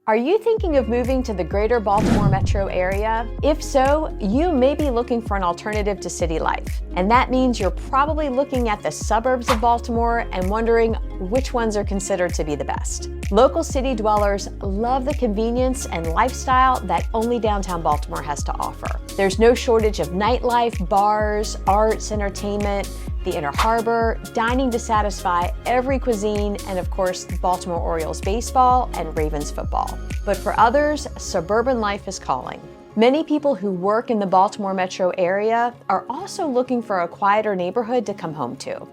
Are you thinking of moving to the greater Baltimore metro area? If so, you may be looking for an alternative to city life. And that means you're probably looking at the suburbs of Baltimore and wondering which ones are considered to be the best. Local city dwellers love the convenience and lifestyle that only downtown Baltimore has to offer. There's no shortage of nightlife, bars, arts, entertainment, the Inner Harbor, dining to satisfy every cuisine, and of course, Baltimore Orioles baseball and Ravens football. But for others, suburban life is calling. Many people who work in the Baltimore metro area are also looking for a quieter neighborhood to come home to.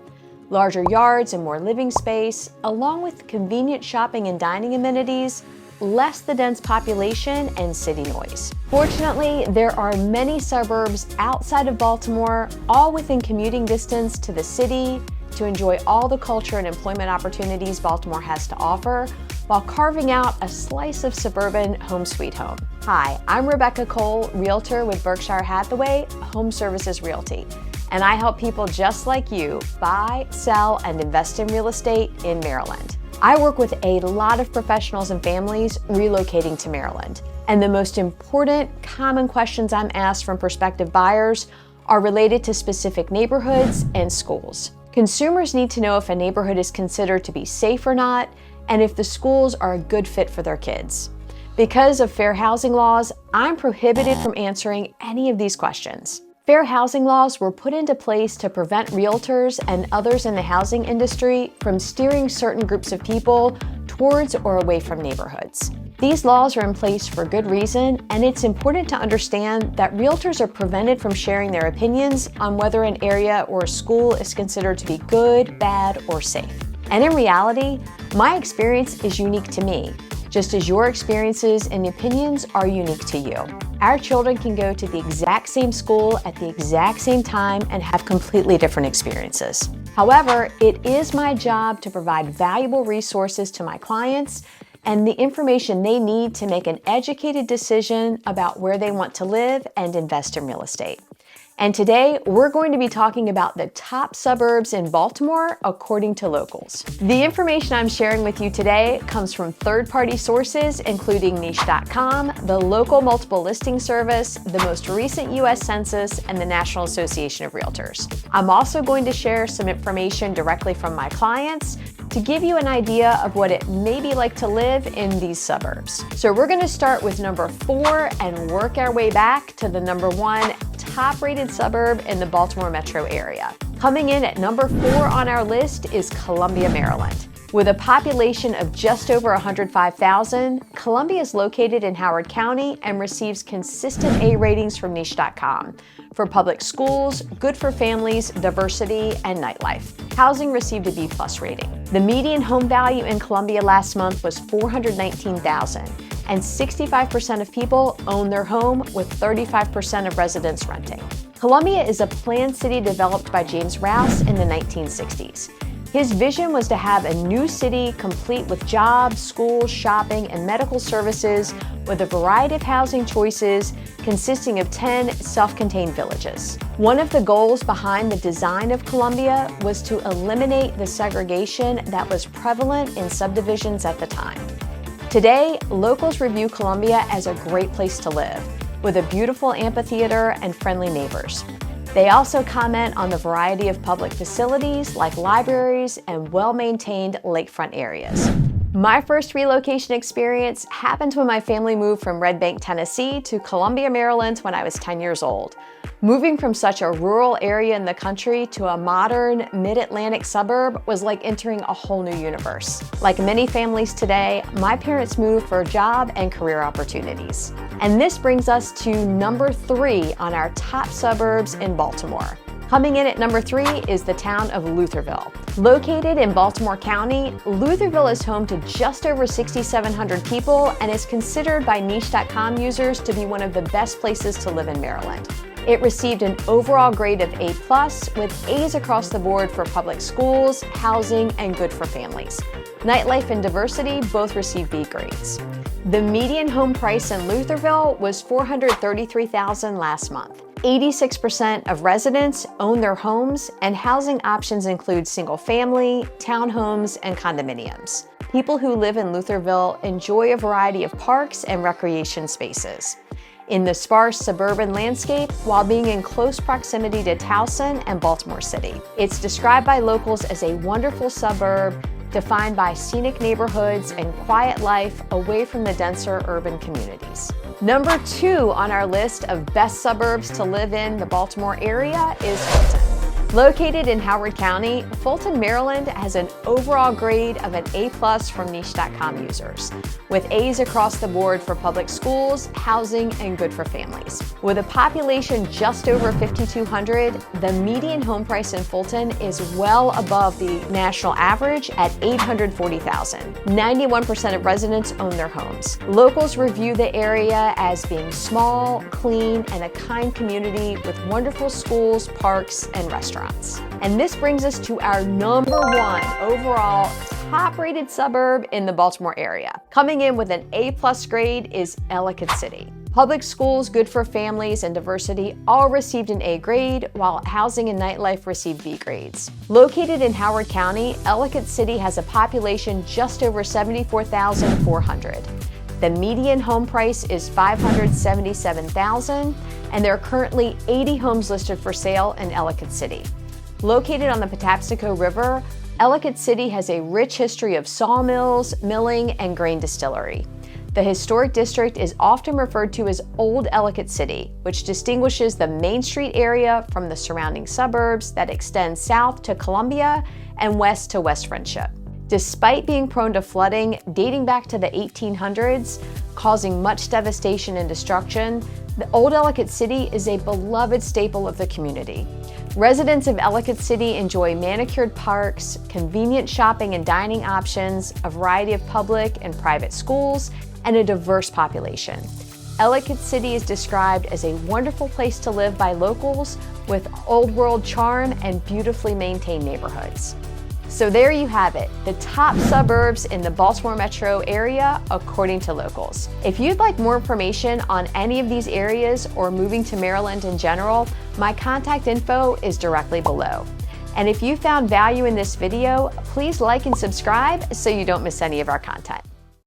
Larger yards and more living space, along with convenient shopping and dining amenities, less the dense population and city noise. Fortunately, there are many suburbs outside of Baltimore, all within commuting distance to the city, to enjoy all the culture and employment opportunities Baltimore has to offer, while carving out a slice of suburban home sweet home. Hi, I'm Rebecca Cole, realtor with Berkshire Hathaway Home Services Realty, and I help people just like you buy, sell, and invest in real estate in Maryland. I work with a lot of professionals and families relocating to Maryland, and the most important common questions I'm asked from prospective buyers are related to specific neighborhoods and schools. Consumers need to know if a neighborhood is considered to be safe or not, and if the schools are a good fit for their kids. Because of fair housing laws, I'm prohibited from answering any of these questions. Fair housing laws were put into place to prevent realtors and others in the housing industry from steering certain groups of people towards or away from neighborhoods. These laws are in place for good reason, and it's important to understand that realtors are prevented from sharing their opinions on whether an area or a school is considered to be good, bad, or safe. And in reality, my experience is unique to me, just as your experiences and opinions are unique to you. Our children can go to the exact same school at the exact same time and have completely different experiences. However, it is my job to provide valuable resources to my clients and the information they need to make an educated decision about where they want to live and invest in real estate. And today, we're going to be talking about the top suburbs in Baltimore according to locals. The information I'm sharing with you today comes from third-party sources, including niche.com, the local multiple listing service, the most recent US Census, and the National Association of Realtors. I'm also going to share some information directly from my clients to give you an idea of what it may be like to live in these suburbs. So we're going to start with number 4 and work our way back to the number 1 top-rated suburb in the Baltimore metro area. Coming in at number 4 on our list is Columbia, Maryland. With a population of just over 105,000, Columbia is located in Howard County and receives consistent A ratings from niche.com for public schools, good for families, diversity, and nightlife. Housing received a B+ rating. The median home value in Columbia last month was $419,000. And 65% of people own their home, with 35% of residents renting. Columbia is a planned city developed by James Rouse in the 1960s. His vision was to have a new city complete with jobs, schools, shopping, and medical services, with a variety of housing choices consisting of 10 self-contained villages. One of the goals behind the design of Columbia was to eliminate the segregation that was prevalent in subdivisions at the time. Today, locals review Columbia as a great place to live, with a beautiful amphitheater and friendly neighbors. They also comment on the variety of public facilities like libraries and well-maintained lakefront areas. My first relocation experience happened when my family moved from Red Bank, Tennessee to Columbia, Maryland when I was 10 years old. Moving from such a rural area in the country to a modern mid-Atlantic suburb was like entering a whole new universe. Like many families today, my parents moved for a job and career opportunities. And this brings us to number 3 on our top suburbs in Baltimore. Coming in at number 3 is the town of Lutherville. Located in Baltimore County, Lutherville is home to just over 6,700 people and is considered by niche.com users to be one of the best places to live in Maryland. It received an overall grade of A+, with A's across the board for public schools, housing, and good for families. Nightlife and diversity both received B grades. The median home price in Lutherville was $433,000 last month. 86% of residents own their homes, and housing options include single-family, townhomes, and condominiums. People who live in Lutherville enjoy a variety of parks and recreation spaces in the sparse suburban landscape while being in close proximity to Towson and Baltimore City. It's described by locals as a wonderful suburb defined by scenic neighborhoods and quiet life away from the denser urban communities. Number 2 on our list of best suburbs to live in the Baltimore area is Fulton. Located in Howard County, Fulton, Maryland has an overall grade of an A+ from niche.com users, with A's across the board for public schools, housing, and good for families. With a population just over 5,200, the median home price in Fulton is well above the national average at $840,000. 91% of residents own their homes. Locals review the area as being small, clean, and a kind community with wonderful schools, parks, and restaurants. And this brings us to our number 1 overall top-rated suburb in the Baltimore area. Coming in with an A+ grade is Ellicott City. Public schools, good for families, and diversity all received an A grade, while housing and nightlife received B grades. Located in Howard County, Ellicott City has a population just over 74,400. The median home price is $577,000, and there are currently 80 homes listed for sale in Ellicott City. Located on the Patapsco River, Ellicott City has a rich history of sawmills, milling, and grain distillery. The historic district is often referred to as Old Ellicott City, which distinguishes the Main Street area from the surrounding suburbs that extend south to Columbia and west to West Friendship. Despite being prone to flooding dating back to the 1800s, causing much devastation and destruction, the Old Ellicott City is a beloved staple of the community. Residents of Ellicott City enjoy manicured parks, convenient shopping and dining options, a variety of public and private schools, and a diverse population. Ellicott City is described as a wonderful place to live by locals with old world charm and beautifully maintained neighborhoods. So there you have it, the top suburbs in the Baltimore metro area according to locals. If you'd like more information on any of these areas or moving to Maryland in general, my contact info is directly below. And if you found value in this video, please like and subscribe so you don't miss any of our content.